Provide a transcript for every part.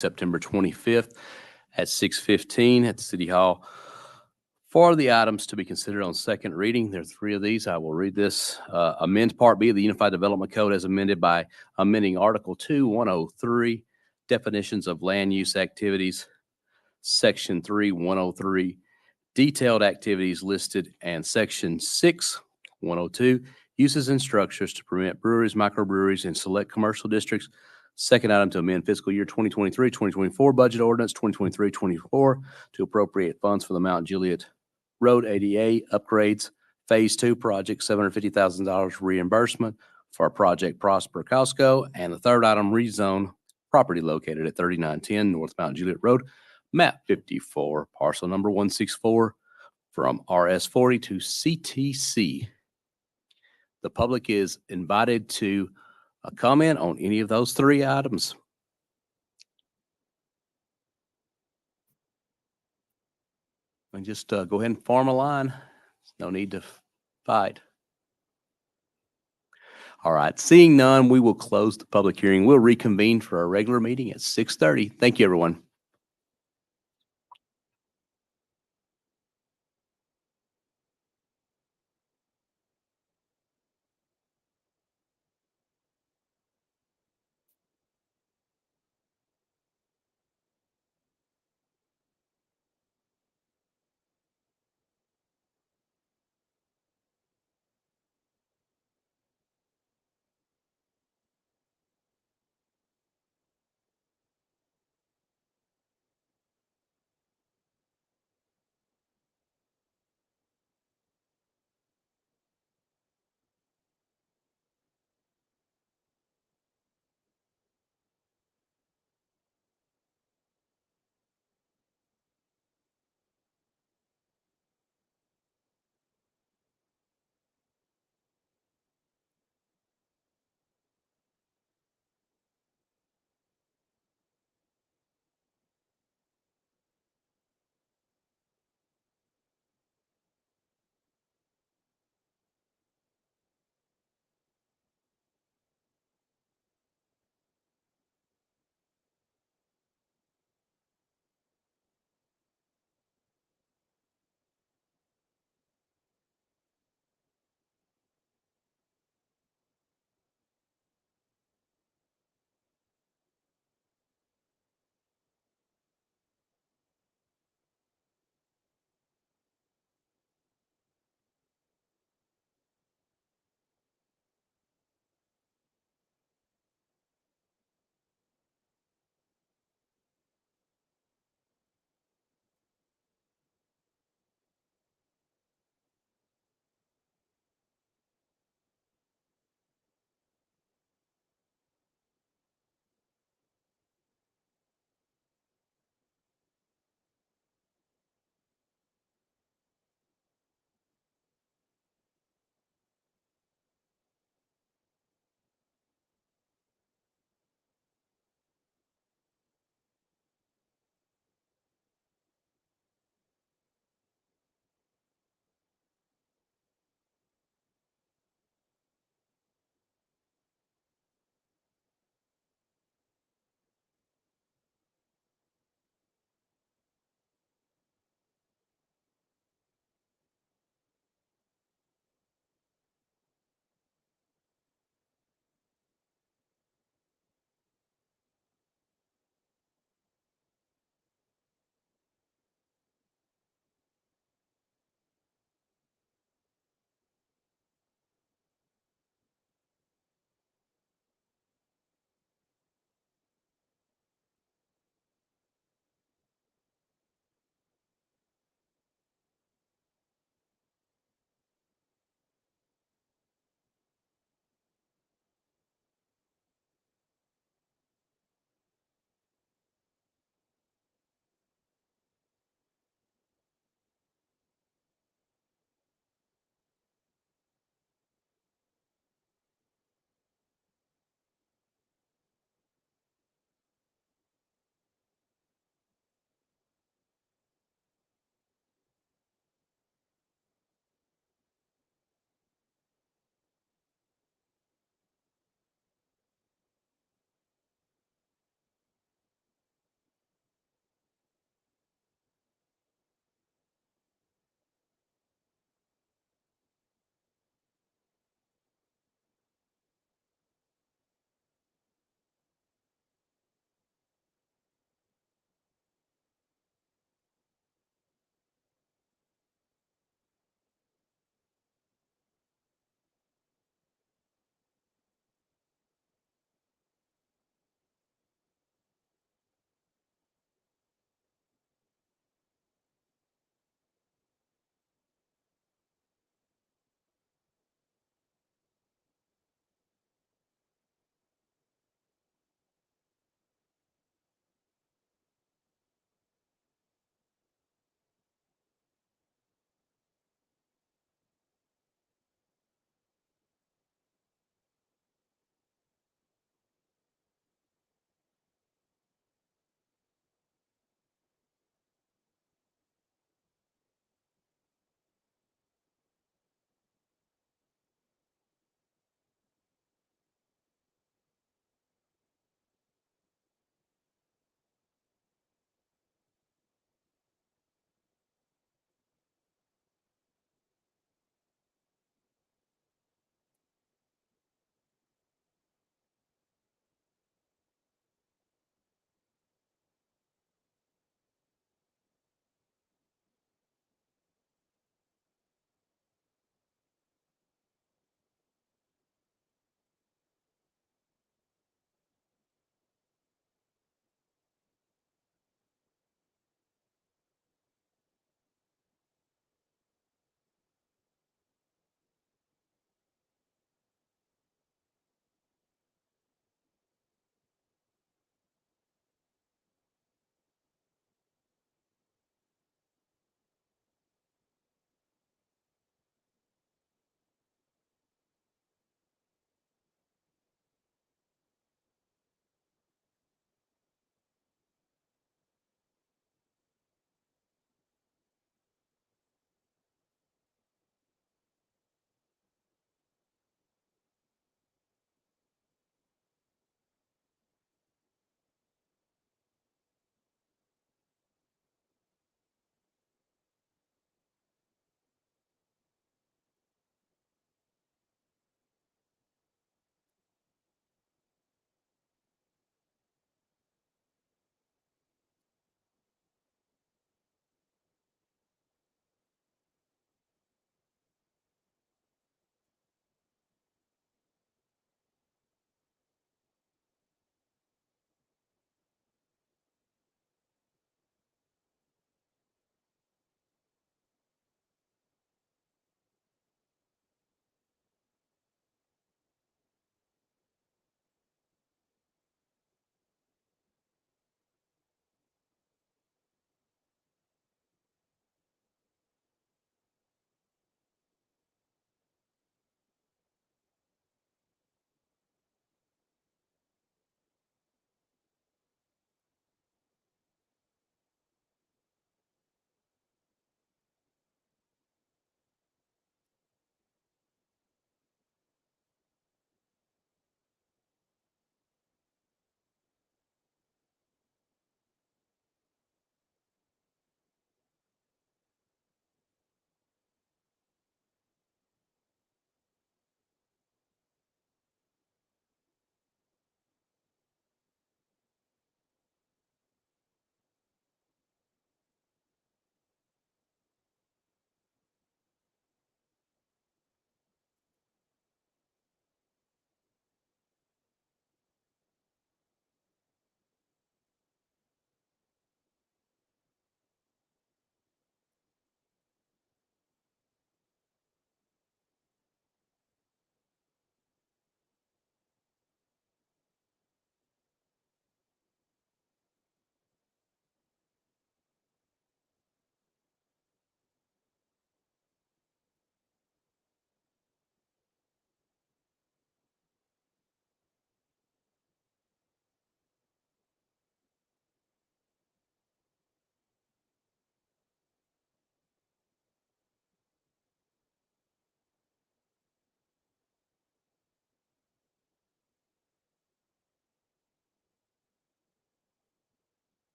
September 25th at 6:15 at the City Hall. For the items to be considered on second reading, there are three of these. I will read this. Amend Part B of the Unified Development Code as amended by amending Article 2-103, definitions of land use activities, Section 3-103, detailed activities listed, and Section 6-102, uses and structures to permit breweries, microbreweries, and select commercial districts. Second item to amend fiscal year 2023-2024 budget ordinance 2023-24 to appropriate funds for the Mount Juliet Road ADA upgrades, Phase 2 project, $750,000 reimbursement for Project Prosper Costco. And the third item, rezone property located at 3910 North Mount Juliet Road, map 54, parcel number 164, from RS40 to CTC. The public is invited to comment on any of those three items. And just go ahead and form a line. No need to fight. All right, seeing none, we will close the public hearing. We'll reconvene for our regular meeting at 6:30. Thank you, everyone.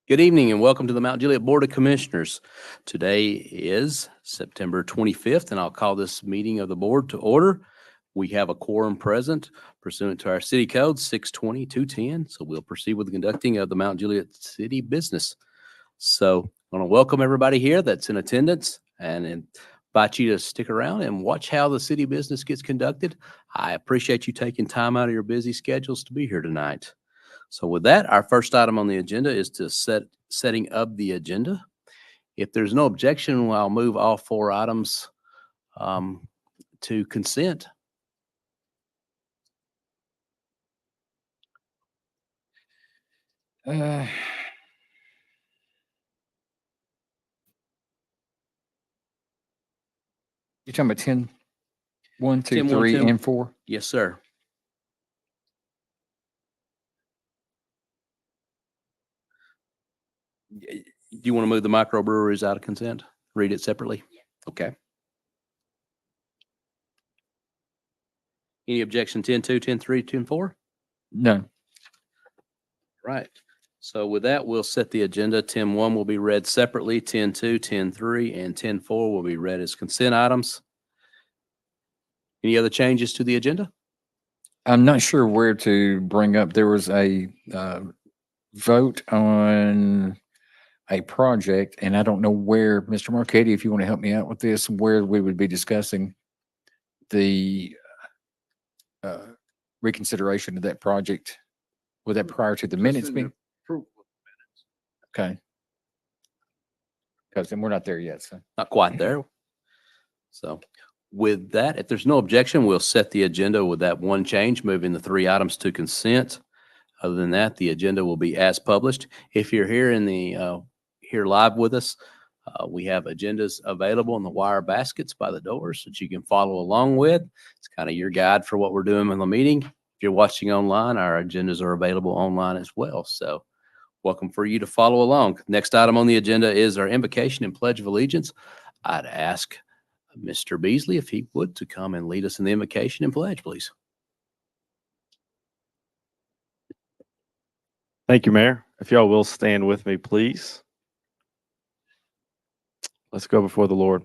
Good evening and welcome to the Mount Juliet Board of Commissioners. Today is September 25th, and I'll call this meeting of the board to order. We have a quorum present pursuant to our city code 620-210, so we'll proceed with the conducting of the Mount Juliet city business. So I want to welcome everybody here that's in attendance and invite you to stick around and watch how the city business gets conducted. I appreciate you taking time out of your busy schedules to be here tonight. So with that, our first item on the agenda is to setting up the agenda. If there's no objection, I'll move all four items to consent. You're talking about 10, 1, 2, 10, 1, 3, 2. and 4? Yes, sir. Do you want to move the microbreweries out of consent? Read it separately? Okay. Any objection 10-2, 10-3, 10-4? None. Right. So with that, we'll set the agenda. 10-1 will be read separately. 10-2, 10-3, and 10-4 will be read as consent items. Any other changes to the agenda? I'm not sure where to bring up. There was a vote on a project, and I don't know where, Mr. Marchetti, if you want to help me out with this, where we would be discussing the reconsideration of that project. Was that prior to the minutes being? Okay. Because then we're not there yet, so. Not quite there. So with that, if there's no objection, we'll set the agenda with that one change, moving the three items to consent. Other than that, the agenda will be as published. If you're here in the here live with us, we have agendas available in the wire baskets by the doors that you can follow along with. It's kind of your guide for what we're doing in the meeting. If you're watching online, our agendas are available online as well. So welcome for you to follow along. Next item on the agenda is our invocation and pledge of allegiance. I'd ask Mr. Beasley if he would to come and lead us in the invocation and pledge, please. Thank you, Mayor. If y'all will stand with me, please. Let's go before the Lord.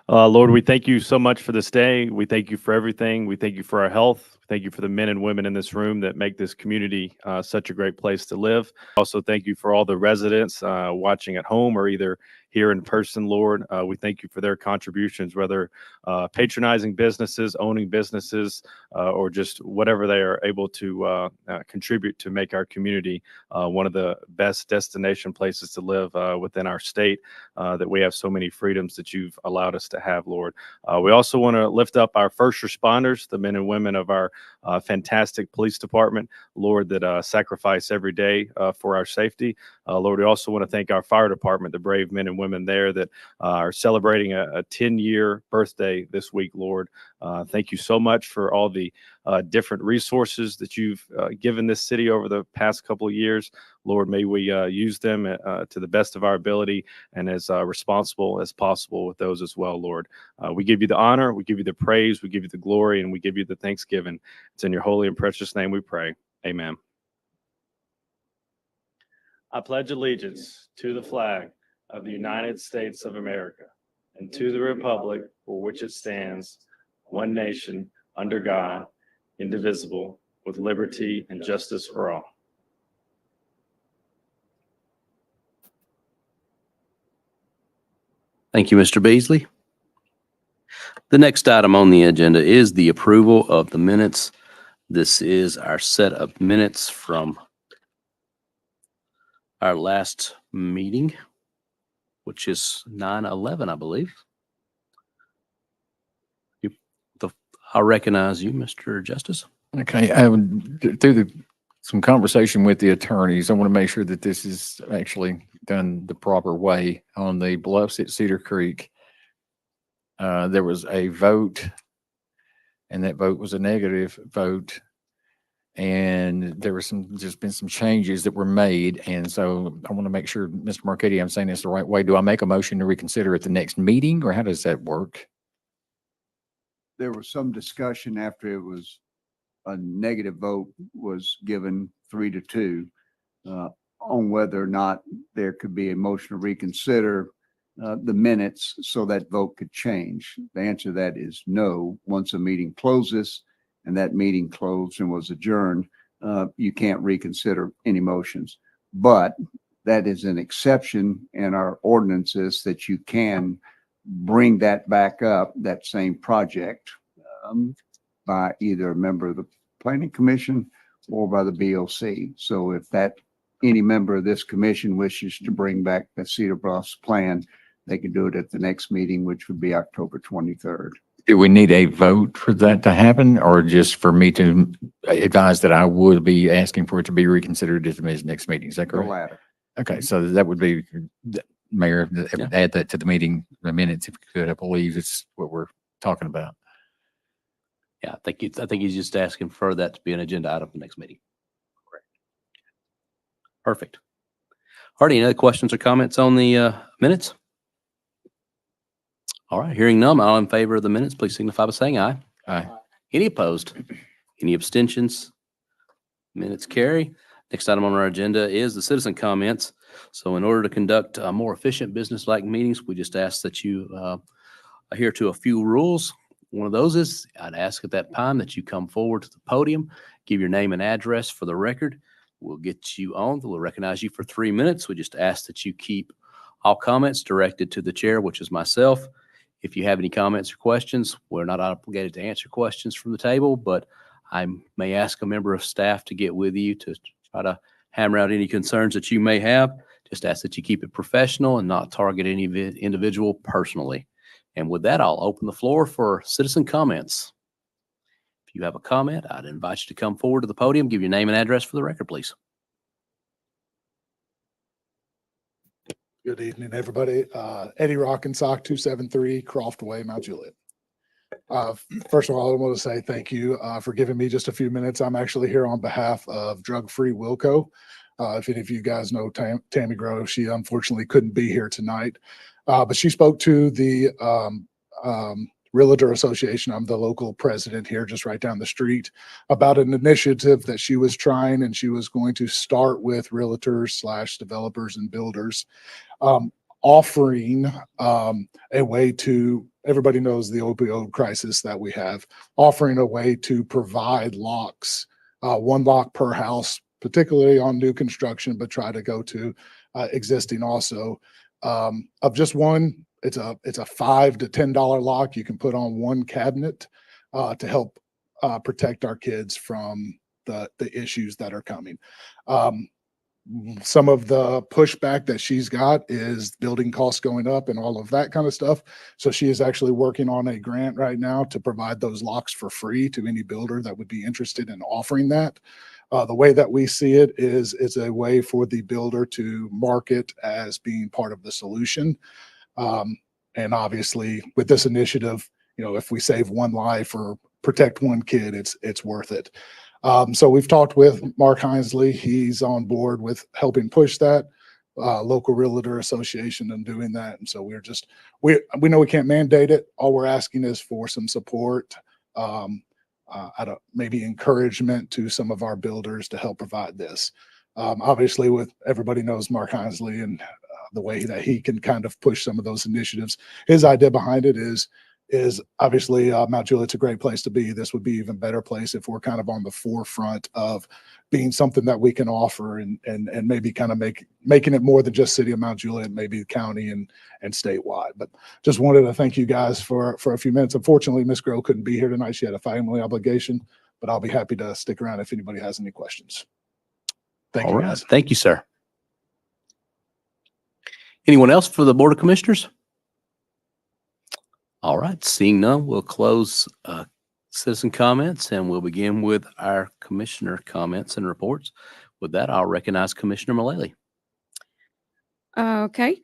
Lord, we thank you so much for this day. We thank you for everything. We thank you for our health. Thank you for the men and women in this room that make this community such a great place to live. Also, thank you for all the residents watching at home or either here in person, Lord. We thank you for their contributions, whether patronizing businesses, owning businesses, or just whatever they are able to contribute to make our community one of the best destination places to live within our state, that we have so many freedoms that you've allowed us to have, Lord. We also want to lift up our first responders, the men and women of our fantastic police department, Lord, that sacrifice every day for our safety. Lord, we also want to thank our fire department, the brave men and women there that are celebrating a 10-year birthday this week, Lord. Thank you so much for all the different resources that you've given this city over the past couple of years. Lord, may we use them to the best of our ability and as responsible as possible with those as well, Lord. We give you the honor, we give you the praise, we give you the glory, and we give you the thanksgiving. It's in your holy and precious name we pray. Amen. I pledge allegiance to the flag of the United States of America and to the republic for which it stands, one nation, under God, indivisible, with liberty and justice for all. Thank you, Mr. Beasley. The next item on the agenda is the approval of the minutes. This is our set of minutes from our last meeting, which is 9/11, I believe. I'll recognize you, Mr. Justice. Okay, through some conversation with the attorneys, I want to make sure that this is actually done the proper way. On the bluffs at Cedar Creek, there was a vote, and that vote was a negative vote. And there was just been some changes that were made. And so I want to make sure, Mr. Marchetti, I'm saying this the right way. Do I make a motion to reconsider at the next meeting, or how does that work? There was some discussion after it was a negative vote was given 3-2. on whether or not there could be a motion to reconsider the minutes so that vote could change. The answer to that is no. Once a meeting closes and that meeting closed and was adjourned, you can't reconsider any motions. But that is an exception in our ordinances that you can bring that back up, that same project, by either a member of the planning commission or by the BOC. So if any member of this commission wishes to bring back the Cedar Bluffs plan, they can do it at the next meeting, which would be October 23rd. Do we need a vote for that to happen, or just for me to advise that I would be asking for it to be reconsidered at the next meeting? Is that The correct? latter. Okay, so that would be, Mayor, add that to the meeting, the minutes, if you could. I believe it's what we're talking about. Yeah, I think he's just asking for that to be an agenda item for the next meeting. Correct. Perfect. All right, any other questions or comments on the minutes? All right, hearing none, all in favor of the minutes, please signify by saying aye. Aye. Any opposed? Any abstentions? Minutes carry. Next item on our agenda is the citizen comments. So in order to conduct more efficient business-like meetings, we just ask that you adhere to a few rules. One of those is I'd ask at that time that you come forward to the podium, give your name and address for the record. We'll get you on. We'll recognize you for 3 minutes. We just ask that you keep all comments directed to the chair, which is myself. If you have any comments or questions, we're not obligated to answer questions from the table, but I may ask a member of staff to get with you to try to hammer out any concerns that you may have. Just ask that you keep it professional and not target any individual personally. And with that, I'll open the floor for citizen comments. If you have a comment, I'd invite you to come forward to the podium, give your name and address for the record, please. Good evening, everybody. Eddie Rockensock, 273 Croft Way, Mount Juliet. First of all, I want to say thank you for giving me just a few minutes. I'm actually here on behalf of Drug Free Wilco. If any of you guys know Tammy Grove, she unfortunately couldn't be here tonight, but she spoke to the Realtor Association. I'm the local president here, just right down the street, about an initiative that she was trying, and she was going to start with realtors / developers and builders, offering a way to, everybody knows the opioid crisis that we have, offering a way to provide locks, one lock per house, particularly on new construction, but try to go to existing also, of just one. It's a $5 to $10 lock you can put on one cabinet to help protect our kids from the issues that are coming. Some of the pushback that she's got is building costs going up and all of that kind of stuff. So she is actually working on a grant right now to provide those locks for free to any builder that would be interested in offering that. The way that we see it is it's a way for the builder to market as being part of the solution. And obviously with this initiative, you know, if we save one life or protect one kid, it's worth it. So we've talked with Mark Hinesley. He's on board with helping push that, local realtor association and doing that. And so we know we can't mandate it. All we're asking is for some support, maybe encouragement to some of our builders to help provide this. Obviously with everybody knows Mark Hinesley and the way that he can kind of push some of those initiatives. His idea behind it is obviously Mount Juliet's a great place to be. This would be an even better place if we're kind of on the forefront of being something that we can offer and maybe kind of making it more than just city of Mount Juliet, maybe county and statewide. But just wanted to thank you guys for a few minutes. Unfortunately, Miss Girl couldn't be here tonight. She had a family obligation, but I'll be happy to stick around if anybody has any questions. Thank you, guys. Thank you, sir. Anyone else for the Board of Commissioners? All right, seeing none, we'll close citizen comments and we'll begin with our commissioner comments and reports. With that, I'll recognize Commissioner Mullally. Okay.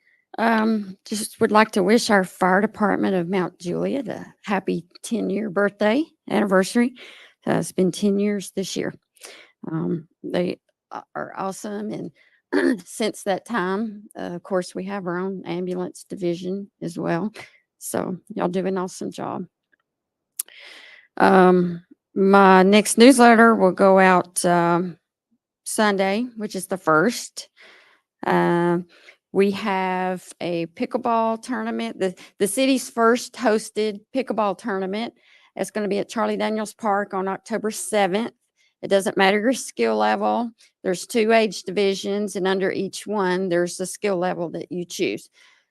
Just would like to wish our fire department of Mount Juliet a happy 10-year birthday anniversary. It's been 10 years this year. They are awesome. And since that time, of course, we have our own ambulance division as well. So y'all do an awesome job. My next newsletter will go out Sunday, which is the 1st. We have a pickleball tournament, the city's first hosted pickleball tournament. It's going to be at Charlie Daniels Park on October 7th. It doesn't matter your skill level. There's 2 age divisions, and under each one, there's the skill level that you choose.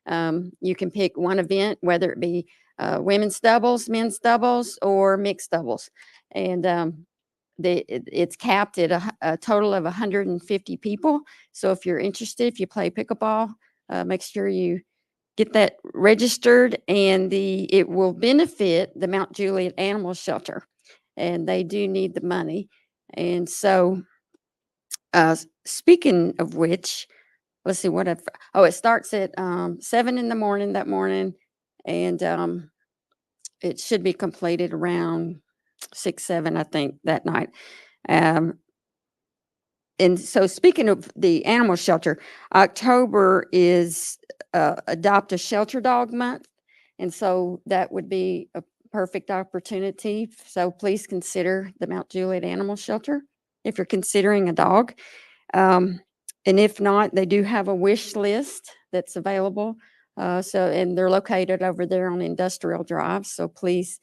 You can pick one event, whether it be women's doubles, men's doubles, or mixed doubles. And it's capped at a total of 150 people. So if you're interested, if you play pickleball, make sure you get that registered, and it will benefit the Mount Juliet Animal Shelter, and they do need the money. And so, speaking of which, let's see what it starts at 7 in the morning that morning, and it should be completed around 6, 7, I think, that night. And so, speaking of the animal shelter, October is Adopt a Shelter Dog Month. And so that would be a perfect opportunity. So please consider the Mount Juliet Animal Shelter if you're considering a dog. And if not, they do have a wish list that's available. And they're located over there on Industrial Drive. So please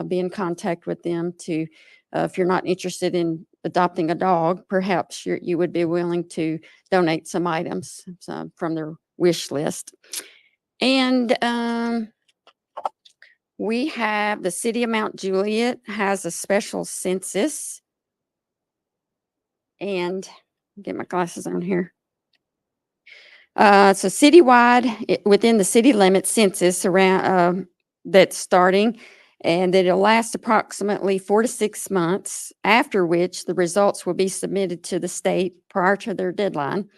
be in contact with them to, if you're not interested in adopting a dog, perhaps you would be willing to donate some items from their wish list. And we have the city of Mount Juliet has a special census. And get my glasses on here. So citywide, within the city limits census around that's starting, and that it'll last approximately 4 to 6 months, after which the results will be submitted to the state prior to their deadline.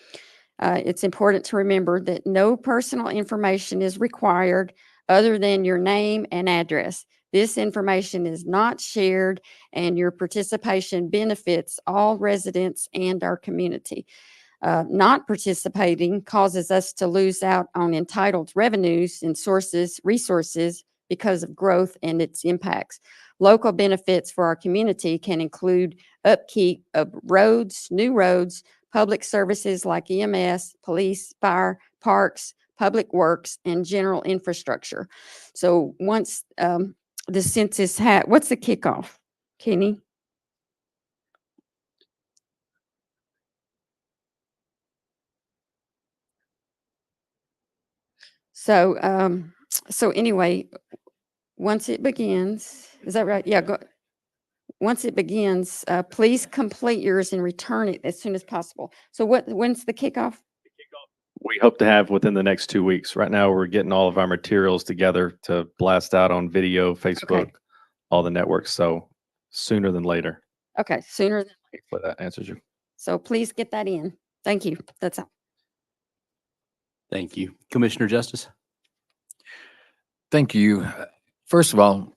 It's important to remember that no personal information is required other than your name and address. This information is not shared, and your participation benefits all residents and our community. Not participating causes us to lose out on entitled revenues and resources because of growth and its impacts. Local benefits for our community can include upkeep of roads, new roads, public services like EMS, police, fire, parks, public works, and general infrastructure. So once the census what's the kickoff, Kenny? So anyway, once it begins, is that right? Yeah, once it begins, please complete yours and return it as soon as possible. So when's the kickoff? We hope to have within the next 2 weeks. Right now, we're getting all of our materials together to blast out on video, Facebook, all the networks. So sooner than later. Okay, sooner than later. Hopefully that answers you. So please get that in. Thank you. That's all. Thank you. Commissioner Justice? Thank you. First of all,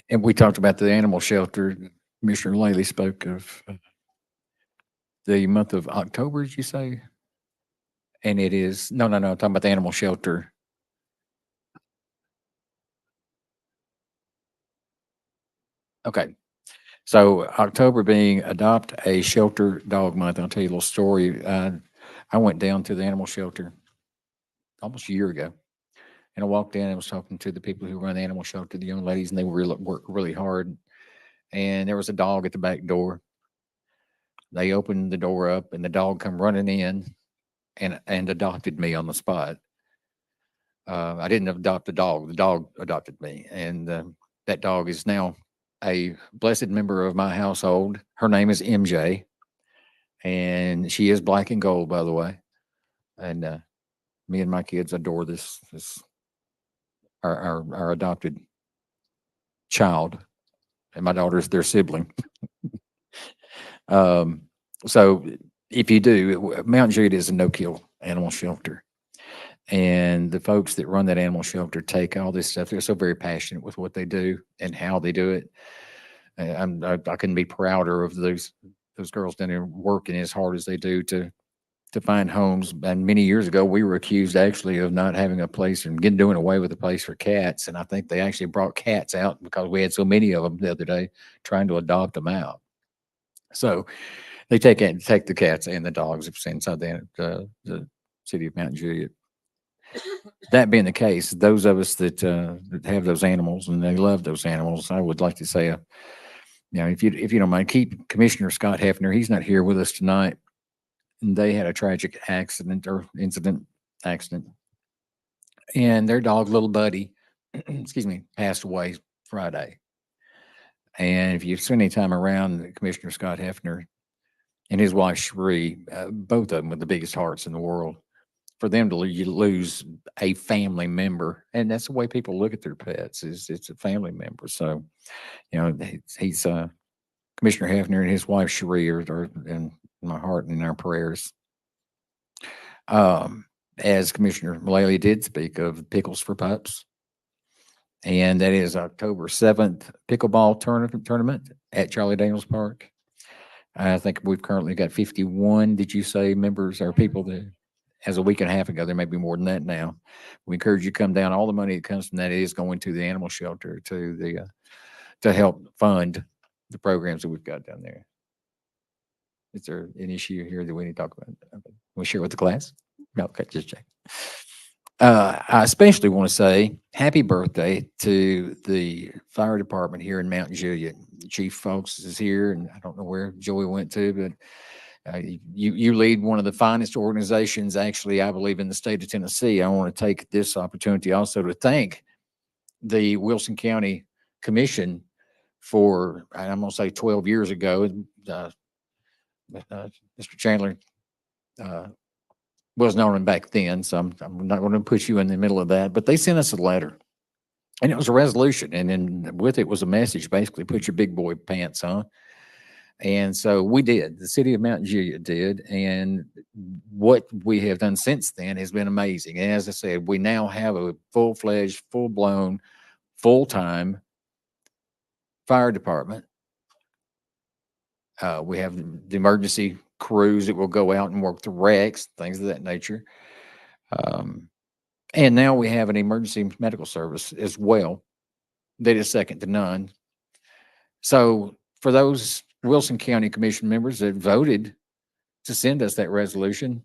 and we talked about the animal shelter. Commissioner Laley spoke of the month of October, did you say? And it is, no, I'm talking about the animal shelter. Okay. So October being Adopt a Shelter Dog Month. I'll tell you a little story. I went down to the animal shelter almost a year ago. And I walked in and was talking to the people who run the animal shelter, the young ladies, and they work really hard. And there was a dog at the back door. They opened the door up, and the dog come running in and adopted me on the spot. I didn't adopt the dog adopted me. And that dog is now a blessed member of my household. Her name is MJ, and she is black and gold, by the way. And me and my kids adore this our adopted child, and my daughter's their sibling. So if you do, Mount Juliet is a no-kill animal shelter. And the folks that run that animal shelter take all this stuff. They're so very passionate with what they do and how they do it. And I couldn't be prouder of those girls down there working as hard as they do to find homes. And many years ago, we were accused actually of not having a place and doing away with a place for cats. And I think they actually brought cats out because we had so many of them the other day trying to adopt them out. So They take the cats and the dogs if it's inside the city of Mount Juliet. That being the case, those of us that have those animals and they love those animals, I would like to say, if you don't mind, keep Commissioner Scott Hefner. He's not here with us tonight. They had a tragic accident, and their dog, little Buddy, excuse me, passed away Friday. And if you spend any time around Commissioner Scott Hefner and his wife Cherie, both of them with the biggest hearts in the world, for them to lose a family member, and that's the way people look at their pets, is it's a family member. So, he's Commissioner Hefner and his wife Cherie are in my heart and in our prayers. As Commissioner Mullally did speak of Pickles for Pups, and that is October 7th pickleball tournament at Charlie Daniels Park. I think we've currently got 51, did you say, members or people that, as a week and a half ago, there may be more than that now. We encourage you to come down. All the money that comes from that is going to the animal shelter to help fund the programs that we've got down there. Is there an issue here that we need to talk about? We share with the class? No, okay, just check. I especially want to say happy birthday to the fire department here in Mount Juliet. Chief Folks is here, and I don't know where Joey went to, but you lead one of the finest organizations, actually, I believe, in the state of Tennessee. I want to take this opportunity also to thank the Wilson County Commission for, I'm going to say 12 years ago, Mr. Chandler was known back then, so I'm not going to put you in the middle of that, but they sent us a letter. And it was a resolution, and then with it was a message, basically, put your big boy pants on. And so we did. The city of Mount Juliet did. And what we have done since then has been amazing. And as I said, we now have a full-fledged, full-blown, full-time fire department. We have the emergency crews that will go out and work the wrecks, things of that nature. And now we have an emergency medical service as well that is second to none. So for those Wilson County Commission members that voted to send us that resolution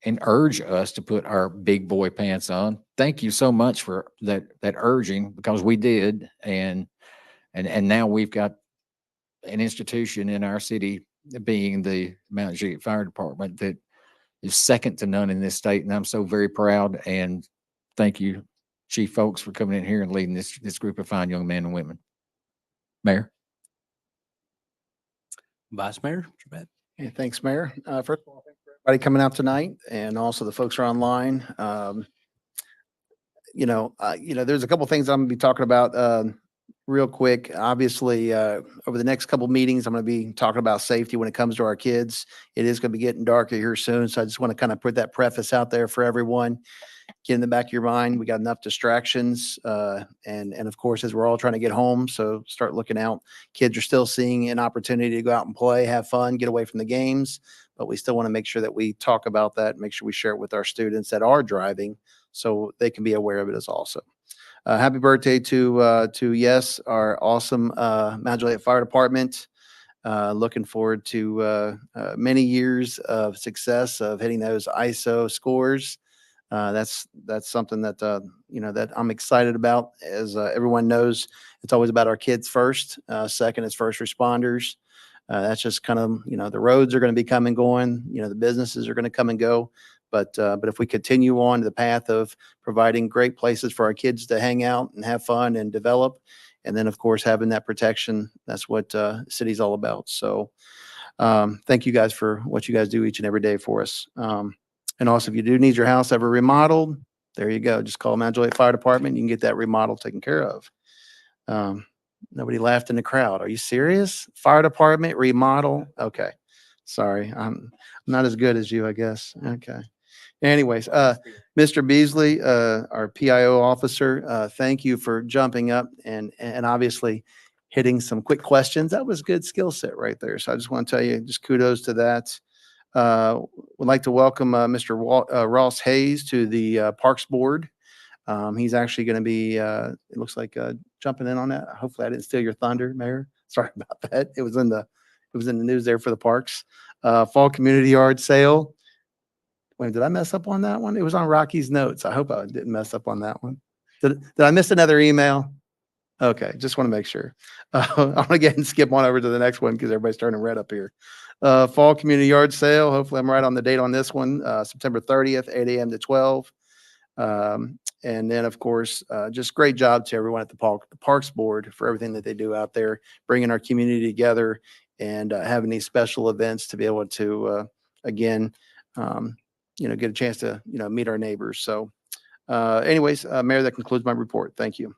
and urge us to put our big boy pants on, thank you so much for that urging, because we did. And now we've got an institution in our city, being the Mount Juliet Fire Department, that is second to none in this state. And I'm so very proud. And thank you, Chief Folks, for coming in here and leading this group of fine young men and women. Mayor. Vice Mayor Juliet. Hey, thanks, Mayor. First of all, thanks for everybody coming out tonight, and also the folks who are online. There's a couple things I'm gonna be talking about real quick. Obviously, over the next couple meetings, I'm gonna be talking about safety when it comes to our kids. It is gonna be getting darker here soon, so I just want to kind of put that preface out there for everyone. Get in the back of your mind, we got enough distractions, and of course, as we're all trying to get home, so start looking out. Kids are still seeing an opportunity to go out and play, have fun, get away from the games, but we still want to make sure that we talk about that, make sure we share it with our students that are driving, so they can be aware of it as also. Happy birthday to Yes, our awesome Mount Juliet Fire Department. Looking forward to many years of success of hitting those ISO scores. That's something that that I'm excited about. As everyone knows, it's always about our kids first. Second is first responders. That's just kind of, the roads are going to be come and going. The businesses are going to come and go. But if we continue on the path of providing great places for our kids to hang out and have fun and develop, and then of course having that protection, that's what city's all about. So thank you guys for what you guys do each and every day for us. And also, if you do need your house ever remodeled, there you go. Just call Mount Juliet Fire Department. You can get that remodel taken care of. Nobody laughed in the crowd. Are you serious? Fire department remodel? Okay. Sorry. I'm not as good as you, I guess. Okay. Anyways, Mr. Beasley, our PIO officer, thank you for jumping up and obviously hitting some quick questions. That was good skill set right there. So I just want to tell you, just kudos to that. Would like to welcome Mr. Ross Hayes to the Parks Board. He's actually going to be, it looks like, jumping in on that. Hopefully I didn't steal your thunder, Mayor. Sorry about that. It was in the news there for the parks. Fall community yard sale. Wait, did I mess up on that one? It was on Rocky's notes. I hope I didn't mess up on that one. Did I miss another email? Okay, just want to make sure. I'm gonna go ahead and skip on over to the next one because everybody's turning red up here. Fall community yard sale. Hopefully I'm right on the date on this one. September 30th, 8 a.m. to 12. And then of course, just great job to everyone at the Parks Board for everything that they do out there, bringing our community together and having these special events to be able to, again, get a chance to, meet our neighbors. So anyways, Mayor, that concludes my report. Thank you.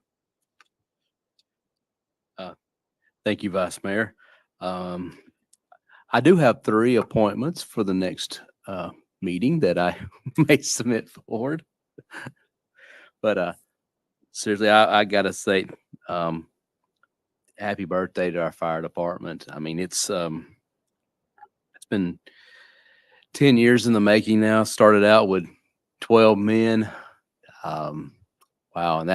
Thank you, Vice Mayor. I do have 3 appointments for the next meeting that I may submit forward. But seriously, I gotta say, happy birthday to our fire department. I mean, it's been 10 years in the making now. Started out with 12 men. Wow, and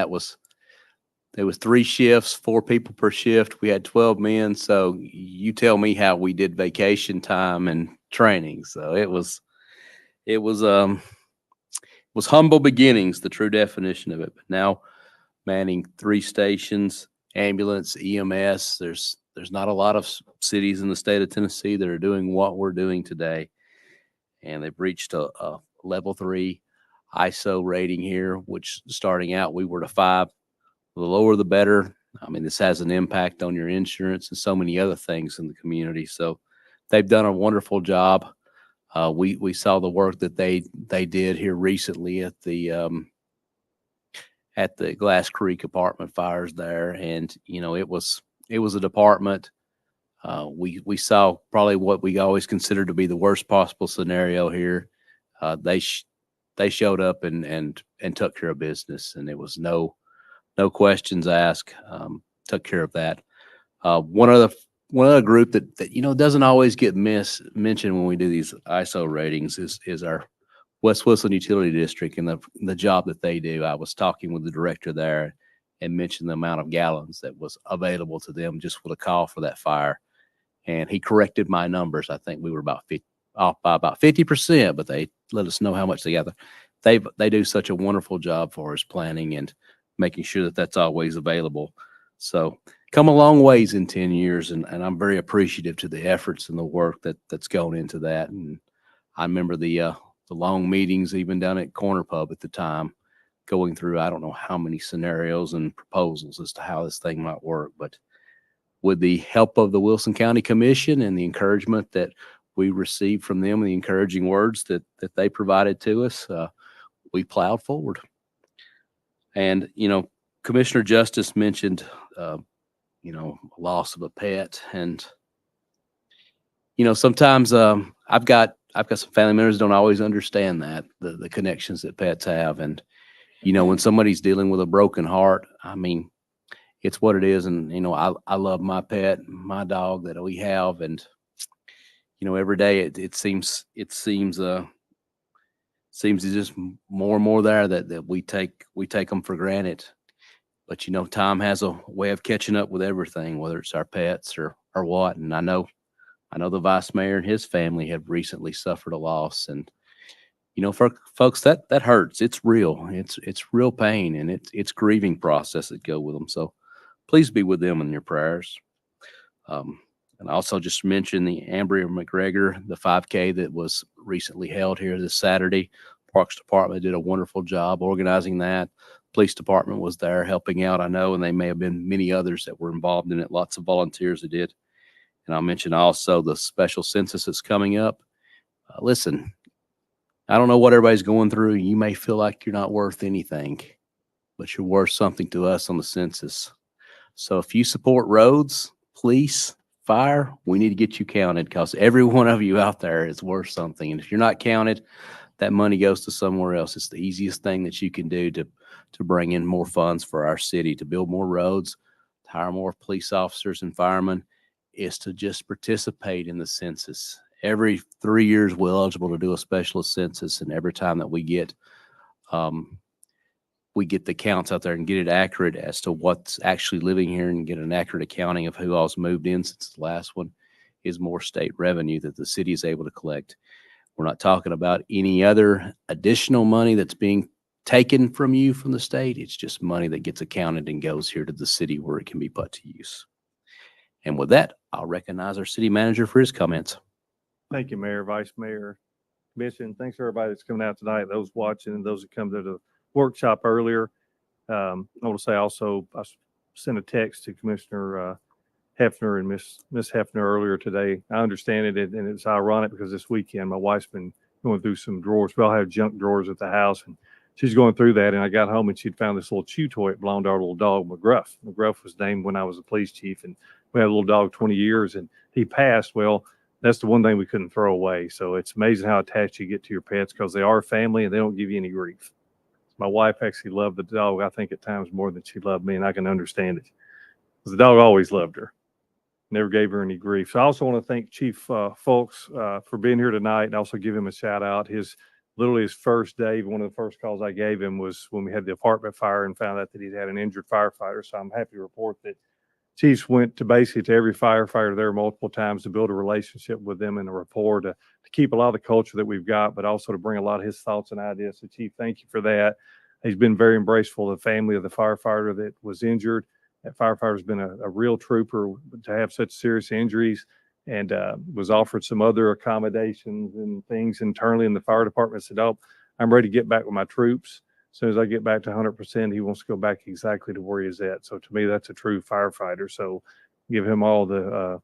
there was 3 shifts, 4 people per shift. We had 12 men. So you tell me how we did vacation time and training. So it was humble beginnings, the true definition of it. But now manning 3 stations, ambulance, EMS. There's not a lot of cities in the state of Tennessee that are doing what we're doing today. And they've reached a level 3 ISO rating here, which starting out, we were to 5. The lower, the better. I mean, this has an impact on your insurance and so many other things in the community. So they've done a wonderful job. We saw the work that they did here recently at the Glass Creek apartment fires there, and it was a department. We saw probably what we always considered to be the worst possible scenario here. They showed up and took care of business, and it was no questions asked. Took care of that. One other group that doesn't always get mentioned when we do these ISO ratings is our West Wilson Utility District and the job that they do. I was talking with the director there and mentioned the amount of gallons that was available to them just with a call for that fire, and he corrected my numbers. I think we were off by about 50%, but they let us know how much they gather. They do such a wonderful job for us planning and making sure that that's always available. So come a long ways in 10 years, and I'm very appreciative to the efforts and the work that's gone into that. And I remember the long meetings, even down at Corner Pub at the time, going through, I don't know how many scenarios and proposals as to how this thing might work. But with the help of the Wilson County Commission and the encouragement that we received from them, the encouraging words that they provided to us, we plowed forward. And, Commissioner Justice mentioned, loss of a pet. And, sometimes I've got some family members don't always understand that, the connections that pets have. And, when somebody's dealing with a broken heart, I mean, it's what it is. And, I love my pet, my dog that we have. And, every day it seems there's just more and more there that we take them for granted. But time has a way of catching up with everything, whether it's our pets or what. And I know the vice mayor and his family have recently suffered a loss, and for folks that hurts. It's real. It's real pain, and it's grieving process that go with them. So please be with them in your prayers. And also just mention the Ambria McGregor, the 5K that was recently held here this Saturday. Parks Department did a wonderful job organizing that. Police Department was there helping out, I know, and they may have been many others that were involved in it. Lots of volunteers that did. And I'll mention also the special census that's coming up. Listen, I don't know what everybody's going through. You may feel like you're not worth anything, but you're worth something to us on the census. So if you support roads, police, fire, we need to get you counted, because every one of you out there is worth something. And if you're not counted, that money goes to somewhere else. It's the easiest thing that you can do to bring in more funds for our city, to build more roads, to hire more police officers and firemen, is to just participate in the census. Every 3 years, we're eligible to do a specialist census, and every time that we get the counts out there and get it accurate as to what's actually living here and get an accurate accounting of who all's moved in since the last one, is more state revenue that the city is able to collect. We're not talking about any other additional money that's being taken from you from the state. It's just money that gets accounted and goes here to the city where it can be put to use. And with that, I'll recognize our city manager for his comments. Thank you, Mayor, Vice Mayor, Commission. Thanks for everybody that's coming out tonight, those watching and those that come to the workshop earlier. I want to say also, I sent a text to Commissioner Hefner and Miss Hefner earlier today. I understand it, and it's ironic because this weekend my wife's been going through some drawers. We all have junk drawers at the house, and she's going through that. And I got home and she'd found this little chew toy. It belonged to our little dog, McGruff. McGruff was named when I was a police chief, and we had a little dog 20 years, and he passed. Well, that's the one thing we couldn't throw away. So it's amazing how attached you get to your pets because they are family and they don't give you any grief. My wife actually loved the dog, I think, at times more than she loved me, and I can understand it. Because the dog always loved her. Never gave her any grief. So I also want to thank Chief Folks for being here tonight, and also give him a shout out. Literally his first day, one of the first calls I gave him was when we had the apartment fire and found out that he'd had an injured firefighter. So I'm happy to report that Chiefs went to basically to every firefighter there multiple times to build a relationship with them and a rapport to keep a lot of the culture that we've got, but also to bring a lot of his thoughts and ideas. So Chief, thank you for that. He's been very embraceful of the family of the firefighter that was injured. That firefighter's been a real trooper to have such serious injuries, and was offered some other accommodations and things internally in the fire department. Said, "Oh, I'm ready to get back with my troops. As soon as I get back to 100%, he wants to go back exactly to where he's at." So to me, that's a true firefighter. So give him all the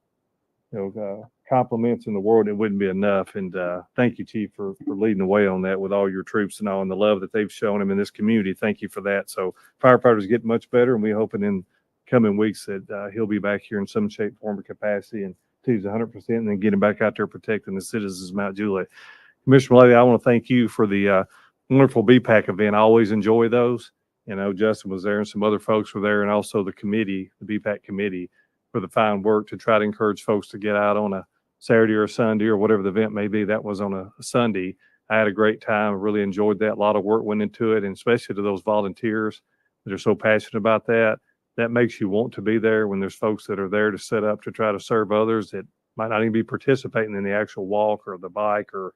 compliments in the world. It wouldn't be enough. And thank you, Chief, for leading the way on that with all your troops and all, and the love that they've shown him in this community. Thank you for that. So firefighters get much better, and we're hoping in coming weeks that he'll be back here in some shape, form, or capacity, and he's 100%, and then get him back out there protecting the citizens of Mount Juliet. Commissioner Malady, I want to thank you for the wonderful BPAC event. I always enjoy those. You know, Justin was there and some other folks were there, and also the committee, the BPAC committee, for the fine work to try to encourage folks to get out on a Saturday or a Sunday or whatever the event may be. That was on a Sunday. I had a great time. I really enjoyed that. A lot of work went into it, and especially to those volunteers that are so passionate about that. That makes you want to be there when there's folks that are there to set up to try to serve others that might not even be participating in the actual walk or the bike or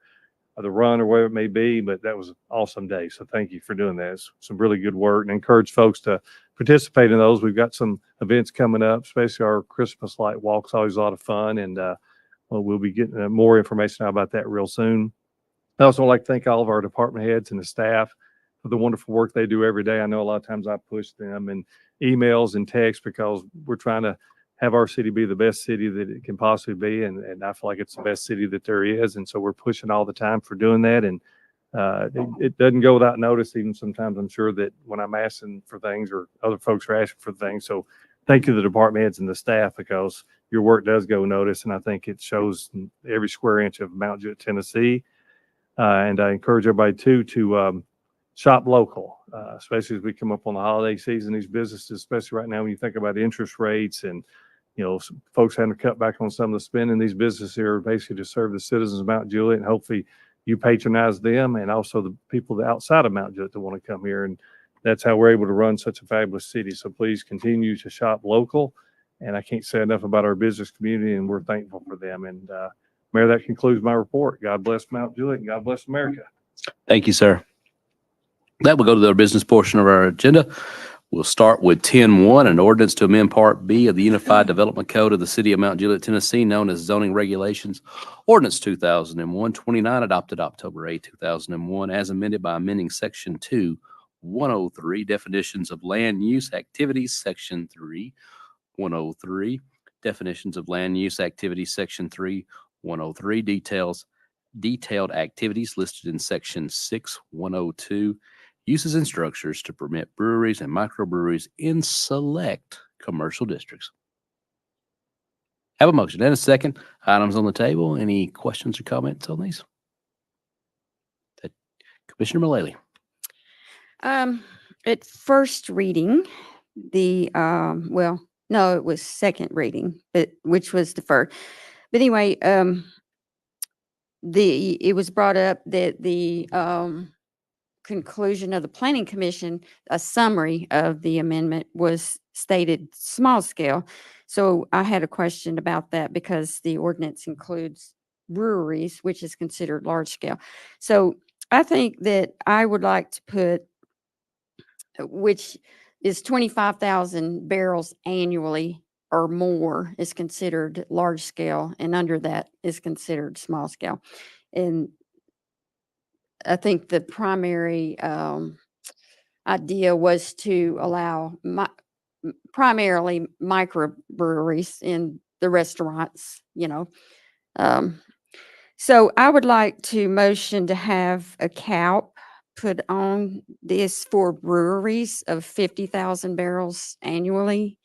the run or whatever it may be. But that was an awesome day. So thank you for doing that. It's some really good work, and encourage folks to participate in those. We've got some events coming up, especially our Christmas light walk's always a lot of fun. And we'll be getting more information out about that real soon. I also like to thank all of our department heads and the staff for the wonderful work they do every day. I know a lot of times I push them and emails and texts because we're trying to have our city be the best city that it can possibly be. And I feel like it's the best city that there is. And so we're pushing all the time for doing that. And it doesn't go without notice. Even sometimes I'm sure that when I'm asking for things or other folks are asking for things. So thank you to the department heads and the staff, because your work does go noticed. And I think it shows in every square inch of Mount Juliet, Tennessee. And I encourage everybody to shop local, especially as we come up on the holiday season. These businesses, especially right now, when you think about interest rates and, you know, some folks having to cut back on some of the spending, these businesses here are basically to serve the citizens of Mount Juliet, and hopefully you patronize them and also the people outside of Mount Juliet that want to come here. And that's how we're able to run such a fabulous city. So please continue to shop local. And I can't say enough about our business community, and we're thankful for them. And Mayor, that concludes my report. God bless Mount Juliet and God bless America. Thank you, sir. That will go to the business portion of our agenda. We'll start with 10.1, an ordinance to amend Part B of the Unified Development Code of the City of Mount Juliet, Tennessee, known as Zoning Regulations. Ordinance 2001-29, adopted October 8, 2001, as amended by amending Section 2-103, Definitions of Land Use Activities, Section 3-103, Definitions of Land Use Activities, Section 3-103, detailed activities listed in Section 6-102, uses and structures to permit breweries and microbreweries in select commercial districts. Have a motion and a second. Items on the table. Any questions or comments on these? Commissioner Mullally. At first reading, no, it was second reading, but which was the first. But anyway, it was brought up that the conclusion of the Planning Commission, a summary of the amendment was stated small scale. So I had a question about that because the ordinance includes breweries, which is considered large scale. So I think that I would like to put, which is 25,000 barrels annually or more is considered large scale, and under that is considered small scale. And I think the primary idea was to allow primarily microbreweries in the restaurants, Um, so I would like to motion to have a cap put on this for breweries of 50,000 barrels annually.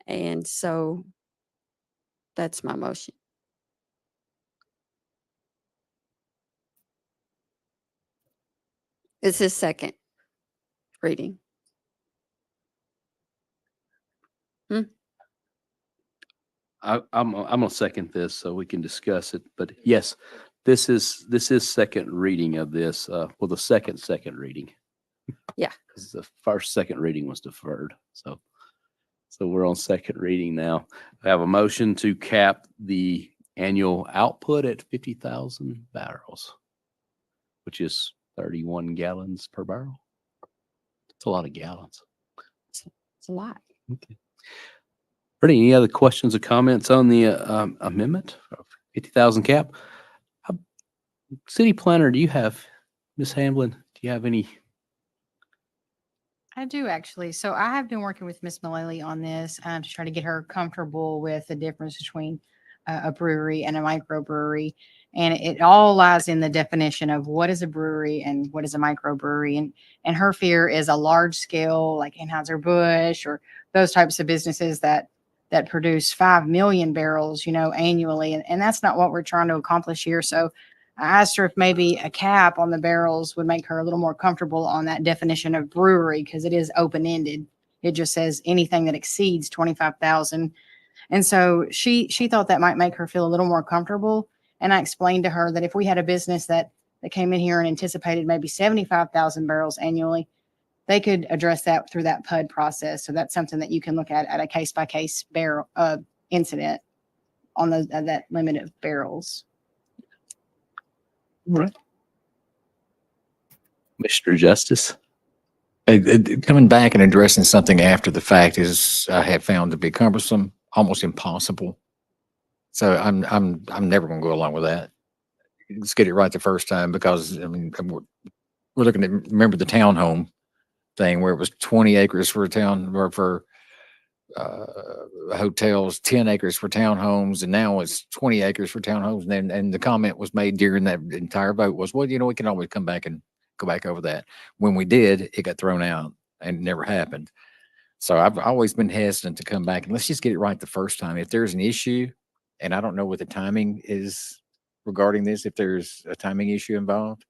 And so that's my motion. This is second reading. I'm gonna second this so we can discuss it, but yes, this is second reading of this, well, the second reading. Yeah. Because the second reading was deferred, so we're on second reading now. I have a motion to cap the annual output at 50,000 barrels, which is 31 gallons per barrel. It's a lot of gallons. It's a lot. Okay. Any other questions or comments on the amendment? 50,000 cap. City planner, do you have, Ms. Hamblin, do you have any? I do actually. So I have been working with Miss Mullally on this to try to get her comfortable with the difference between a brewery and a microbrewery. And it all lies in the definition of what is a brewery and what is a microbrewery. And her fear is a large scale like Anheuser-Busch or those types of businesses that produce 5 million barrels, annually. And that's not what we're trying to accomplish here. So I asked her if maybe a cap on the barrels would make her a little more comfortable on that definition of brewery because it is open-ended. It just says anything that exceeds 25,000. And so she thought that might make her feel a little more comfortable. And I explained to her that if we had a business that came in here and anticipated maybe 75,000 barrels annually, they could address that through that PUD process. So that's something that you can look at a case-by-case barrel incident on that limit of barrels. Right. Mr. Justice. Coming back and addressing something after the fact is, I have found to be cumbersome, almost impossible. So I'm never going to go along with that. Let's get it right the first time, because I mean, we're looking at, remember the townhome thing where it was 20 acres for a town, or for hotels, 10 acres for townhomes, and now it's 20 acres for townhomes. And the comment was made during that entire vote was, well, we can always come back and go back over that. When we did, it got thrown out and it never happened. So I've always been hesitant to come back and let's just get it right the first time. If there's an issue, and I don't know what the timing is regarding this, if there's a timing issue involved,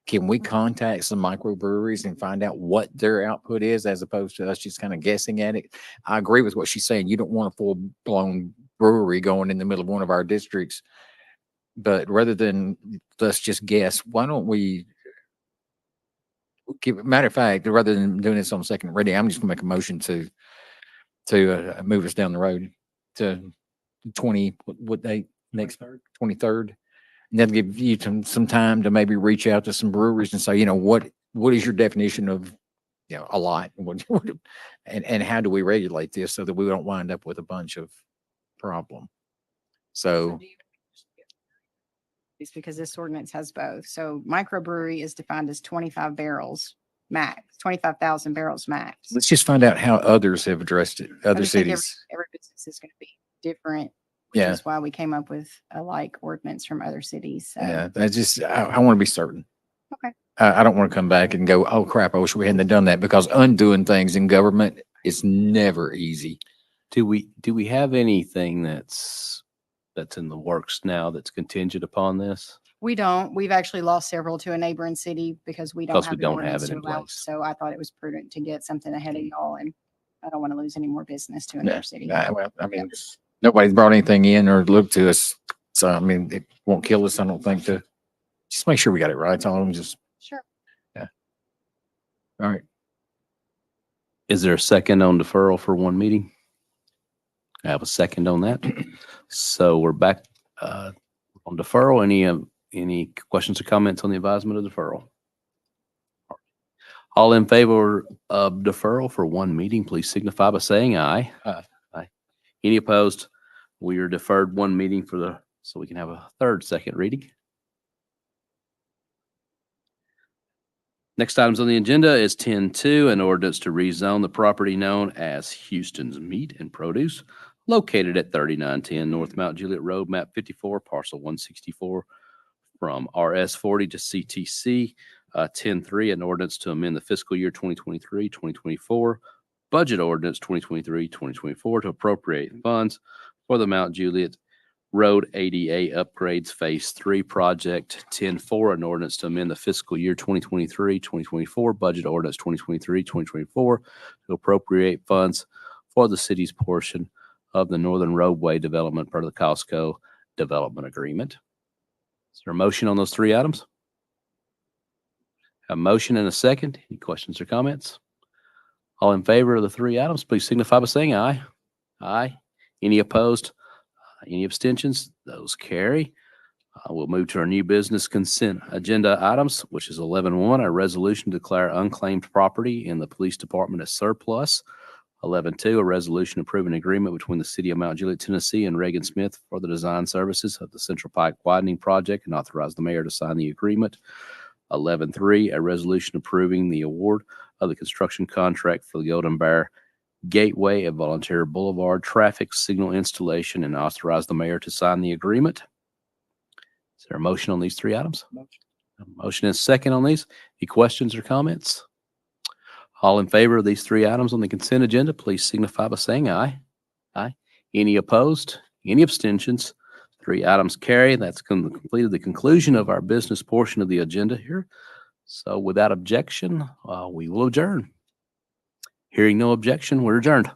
can we contact some microbreweries and find out what their output is, as opposed to us just kind of guessing at it? I agree with what she's saying. You don't want a full blown brewery going in the middle of one of our districts, but rather than let's just guess, why don't we matter of fact, rather than doing this on second reading, I'm just gonna make a motion to move us down the road to 20, what date? Next 23rd. And that'll give you some time to maybe reach out to some breweries and say, what is your definition of, a lot? And how do we regulate this so that we don't wind up with a bunch of problem? So It's because this ordinance has both. So microbrewery is defined as 25 barrels max, 25,000 barrels max. let's just find out how others have addressed it, I other just think cities. every business is going to be different, which Yeah. is why we came up with a like ordinance from other cities. So Yeah, I want to be certain. Okay. I don't want to come back and go, oh crap, I wish we hadn't done that, because undoing things in government is never easy. Do we have anything that's in the works now that's contingent upon this? we don't. We've actually lost several to a neighboring city because we don't Because have we an don't have ordinance it to in allow. place. So I thought it was prudent to get something ahead of y'all, and I don't want to lose any more business to Yeah, another city. well, I mean, nobody's brought anything in or looked to us. So, I mean, it won't kill us, I don't think, to just make sure we got it right. That's all. I'm just, Sure. all right. Is there a second on deferral for one meeting? I have a second on that. So we're back on deferral. Any questions or comments on the advisement of deferral? All in favor of deferral for one meeting, please signify by saying aye. Aye. Aye. Any opposed? We are deferred one meeting so we can have a second reading. Next items on the agenda is 10-2, an ordinance to rezone the property known as Houston's Meat and Produce, located at 3910 North Mount Juliet Road, map 54, parcel 164, from RS 40 to CTC. 10-3, an ordinance to amend the fiscal year 2023-2024 budget ordinance 2023-2024 to appropriate funds for the Mount Juliet Road ADA upgrades Phase 3 project. 10-4, an ordinance to amend the fiscal year 2023-2024 budget ordinance 2023-2024 to appropriate funds for the city's portion of the Northern Roadway development per the Costco development agreement. Is there a motion on those three items? A motion and a second. Any questions or comments? All in favor of the three items, please signify by saying aye. Aye. Any opposed? Any abstentions? Those carry. We'll move to our new business consent agenda items, which is 11-1, a resolution to declare unclaimed property in the police department as surplus. 11-2, a resolution approving an agreement between the city of Mount Juliet, Tennessee and Reagan Smith for the design services of the Central Pike widening project and authorize the mayor to sign the agreement. 11-3, a resolution approving the award of the construction contract for the Golden Bear Gateway at Volunteer Boulevard traffic signal installation and authorize the mayor to sign the agreement. Is there a motion on these three items? A motion and second on these. Any questions or comments? All in favor of these three items on the consent agenda, please signify by saying aye. Aye. Any opposed? Any abstentions? Three items carry. That's completed the conclusion of our business portion of the agenda here. So without objection, we will adjourn. Hearing no objection, we're adjourned.